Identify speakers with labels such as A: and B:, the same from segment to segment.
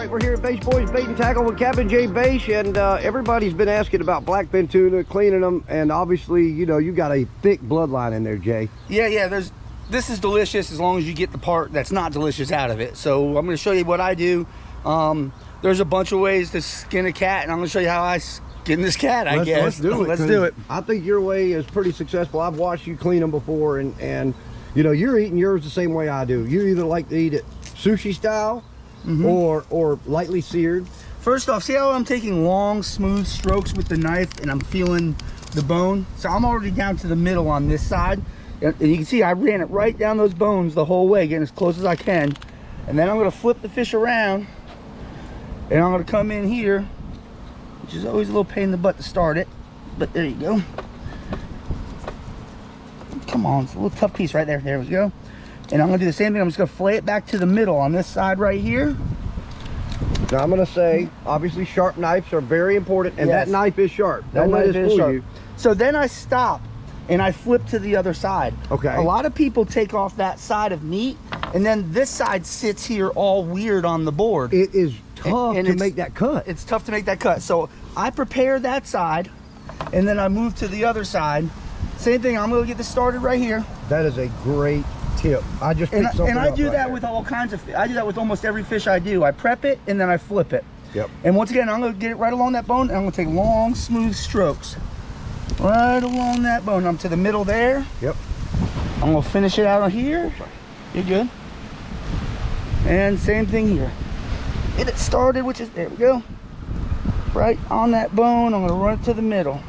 A: right, we're here at Bass Boys Bait and Tackle with Captain J Bass, and everybody's been asking about blackfin tuna, cleaning them, and obviously, you know, you got a thick bloodline in there, Jay.
B: Yeah, this is delicious as long as you get the part that's not delicious out of it. So I'm going to show you what I do. There's a bunch of ways to skin a cat, and I'm going to show you how I skin this cat, I guess.
A: Let's do it.
B: Let's do it.
A: I think your way is pretty successful. I've watched you clean them before, and you know, you're eating yours the same way I do. You either like to eat it sushi style, or lightly seared.
B: First off, see how I'm taking long, smooth strokes with the knife and I'm feeling the bone? So I'm already down to the middle on this side. And you can see I ran it right down those bones the whole way, getting as close as I can. And then I'm gonna flip the fish around and I'm gonna come in here, which is always a little pain in the butt to start it, but there you go. Come on, it's a little tough piece right there. There we go. And I'm gonna do the same thing. I'm just gonna flay it back to the middle on this side right here.
A: Now I'm gonna say, obviously sharp knives are very important, and that knife is sharp. Don't let it fool you.
B: So then I stop and I flip to the other side.
A: Okay.
B: A lot of people take off that side of meat, and then this side sits here all weird on the board.
A: It is tough to make that cut.
B: It's tough to make that cut. So I prepare that side, and then I move to the other side. Same thing, I'm gonna get this started right here.
A: That is a great tip. I just picked something
B: and I
A: up
B: do
A: right
B: that
A: there.
B: with all kinds of, I do that with almost every fish I do. I prep it and then I flip it.
A: Yep.
B: And once again, I'm gonna get it right along that bone, and I'm gonna take long, smooth strokes. Right along that bone. I'm to the middle there.
A: Yep.
B: I'm gonna finish it out on here. You're good. And same thing here. Get it started, which is, there we go. Right on that bone, I'm gonna run it to the middle.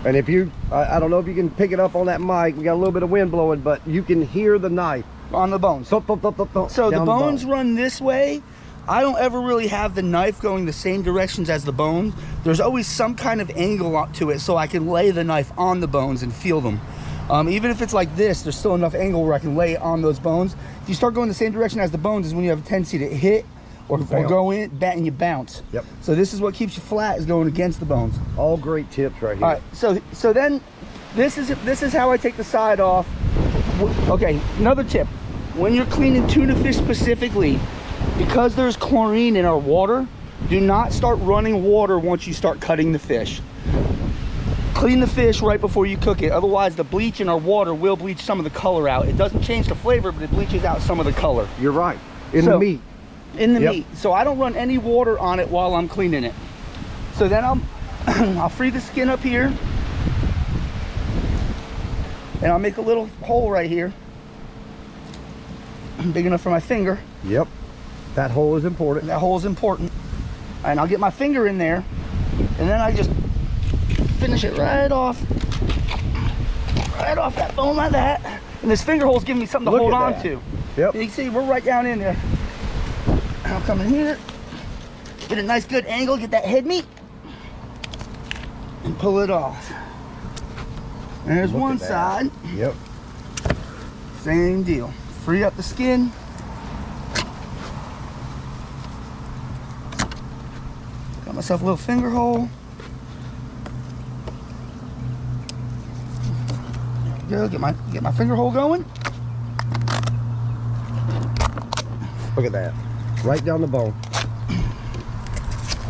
A: And if you, I don't know if you can pick it up on that mic, we got a little bit of wind blowing, but you can hear the knife.
B: On the bones.
A: Thump, thump, thump, thump, thump,
B: So the
A: down
B: bones
A: bone.
B: run this way. I don't ever really have the knife going the same directions as the bones. There's always some kind of angle up to it so I can lay the knife on the bones and feel them. Even if it's like this, there's still enough angle where I can lay it on those bones. If you start going the same direction as the bones is when you have a tendency to hit or go in, and you bounce.
A: Yep.
B: So this is what keeps you flat, is going against the bones.
A: All great tips right here.
B: All right, so then this is how I take the side off. Okay, another tip. When you're cleaning tuna fish specifically, because there's chlorine in our water, do not start running water once you start cutting the fish. Clean the fish right before you cook it, otherwise the bleach in our water will bleach some of the color out. It doesn't change the flavor, but it bleaches out some of the color.
A: You're right. In the meat.
B: In the meat. So I don't run any water on it while I'm cleaning it. So then I'll free the skin up here, and I'll make a little hole right here, big enough for my finger.
A: Yep. That hole is important.
B: That hole is important. And I'll get my finger in there, and then I just finish it right off that bone like that. And this finger hole is giving me something to hold on to.
A: Yep.
B: You can see we're right down in there. I'll come in here, get a nice good angle, get that head meat, and pull it off. There's one side.
A: Yep.
B: Same deal. Free up the skin. Got myself a little finger hole. There we go. Get my finger hole going.
A: Look at that. Right down the bone.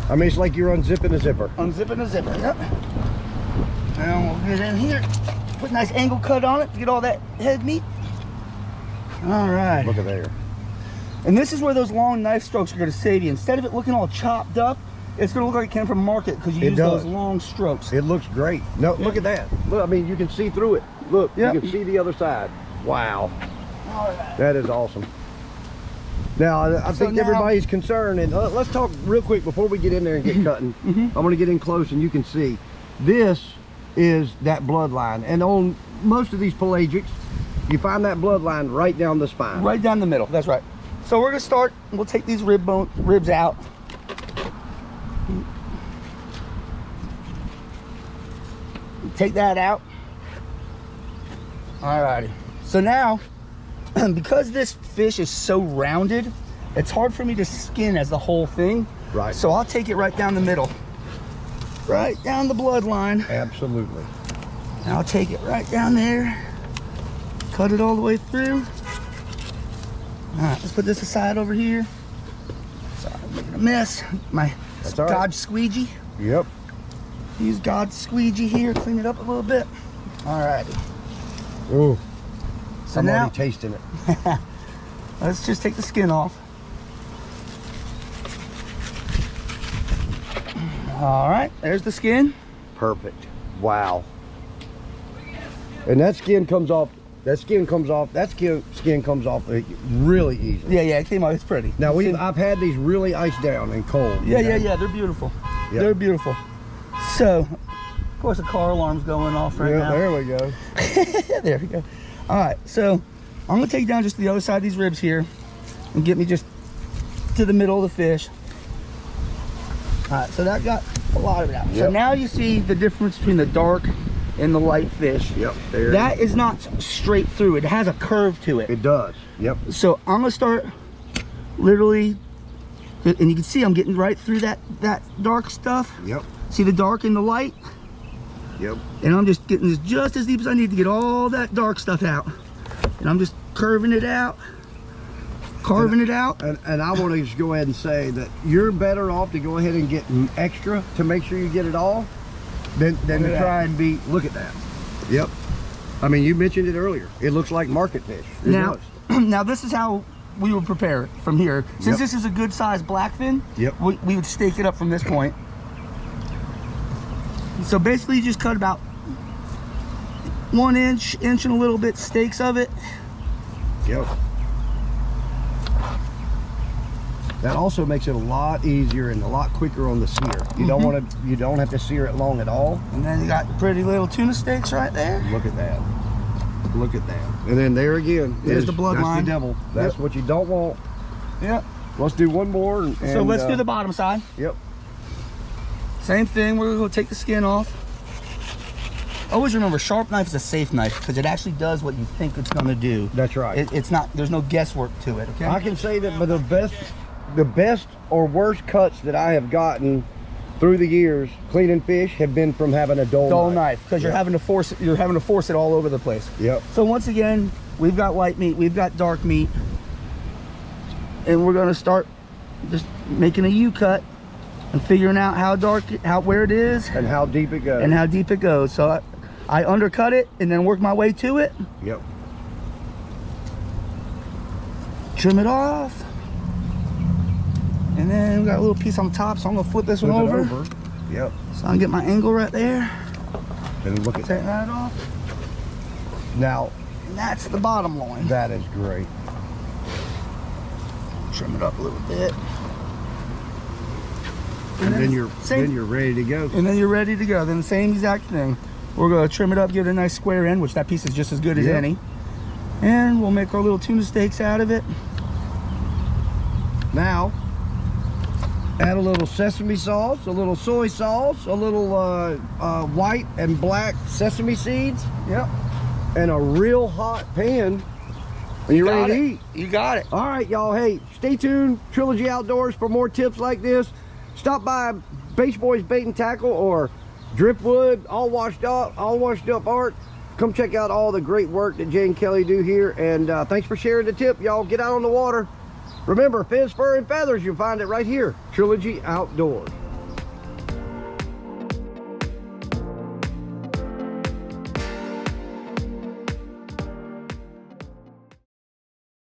A: I mean, it's like you're unzipping a zipper.
B: Unzipping a zipper, yep. Now we'll get in here, put a nice angle cut on it to get all that head meat. All right.
A: Look at there.
B: And this is where those long knife strokes are going to save you. Instead of it looking all chopped up, it's going to look like it came from market because you use those long strokes.
A: It looks great. No, look at that. Look, I mean, you can see through it. Look, you can see the other side. Wow.
B: All right.
A: That is awesome. Now, I think everybody's concerned, and let's talk real quick before we get in there and get cutting. I'm going to get in close and you can see. This is that bloodline. And on most of these pelagics, you find that bloodline right down the spine.
B: Right down the middle, that's right. So we're going to start, we'll take these ribs out. Take that out. All righty. So now, because this fish is so rounded, it's hard for me to skin as the whole thing.
A: Right.
B: So I'll take it right down the middle. Right down the bloodline.
A: Absolutely.
B: And I'll take it right down there. Cut it all the way through. All right, let's put this aside over here. Sorry, I'm making a mess. My
A: That's all right.
B: God squeegee.
A: Yep.
B: Use God's squeegee here, clean it up a little bit. All righty.
A: Ooh.
B: So
A: I'm
B: now,
A: already tasting it.
B: let's just take the skin off. All right, there's the skin.
A: Perfect. Wow. And that skin comes off. That skin comes off. That skin comes off really easily.
B: Yeah, yeah, it came out. It's pretty.
A: Now I've had these really iced down and cold.
B: Yeah, yeah, yeah. They're beautiful.
A: Yep.
B: They're beautiful. So, of course, the car alarm's going off right now.
A: There we go.
B: There we go. All right, so I'm gonna take down just the other side of these ribs here and get me just to the middle of the fish. All right, so that got a lot of it out.
A: Yep.
B: So now you see the difference between the dark and the light fish.
A: Yep. There.
B: That is not straight through. It has a curve to it.
A: It does. Yep.
B: So I'm gonna start literally, and you can see I'm getting right through that dark stuff.
A: Yep.
B: See the dark and the light?
A: Yep.
B: And I'm just getting this just as deep as I need to get all that dark stuff out. And I'm just curving it out, carving it out.
A: And I want to just go ahead and say that you're better off to go ahead and get extra to make sure you get it all than to try and be, look at that. Yep. I mean, you mentioned it earlier. It looks like market fish. It
B: Now,
A: does.
B: now this is how we would prepare it from here. Since this is a good size blackfin,
A: Yep.
B: we would stake it up from this point. So basically you just cut about 1 inch and a little bit steaks of it.
A: Yep. That also makes it a lot easier and a lot quicker on the sear. You don't have to sear it long at all.
B: And then you got pretty little tuna steaks right there.
A: Look at that. Look at that. And then there again,
B: there's the bloodline.
A: That's the devil. That's what you don't want.
B: Yep.
A: Let's do one more.
B: So let's do the bottom side.
A: Yep.
B: Same thing, we're gonna take the skin off. Always remember, sharp knife is a safe knife because it actually does what you think it's gonna do.
A: That's right.
B: It's not, there's no guesswork to it, okay?
A: I can say that the best or worst cuts that I have gotten through the years cleaning fish have been from having a dull
B: knife because you're having to force it all over the place.
A: Yep.
B: So once again, we've got white meat, we've got dark meat, and we're gonna start just making a U-cut and figuring out how dark, where it is,
A: and how deep it goes.
B: and how deep it goes. So I undercut it and then work my way to it.
A: Yep.
B: Trim it off. And then we got a little piece on top, so I'm gonna flip this one over.
A: Yep.
B: So I can get my angle right there.
A: And look at
B: Take
A: that.
B: that off.
A: Now,
B: And that's the bottom line.
A: that is great.
B: Trim it up a little bit.
A: And then you're ready to go.
B: And then you're ready to go. Then the same exact thing. We're gonna trim it up, give it a nice square end, which that piece is just as good as any. And we'll make our little tuna steaks out of it.
A: Now, add a little sesame sauce, a little soy sauce, a little white and black sesame seeds.
B: Yep.
A: And a real hot pan. Are you ready to eat?
B: You got it.
A: All right, y'all. Hey, stay tuned. Trilogy Outdoors for more tips like this. Stop by Bass Boys Bait and Tackle or Driftwood, all washed up art. Come check out all the great work that Jay and Kelly do here. And thanks for sharing the tip, y'all. Get out on the water. Remember, fins, fur, and feathers, you'll find it right here. Trilogy Outdoors.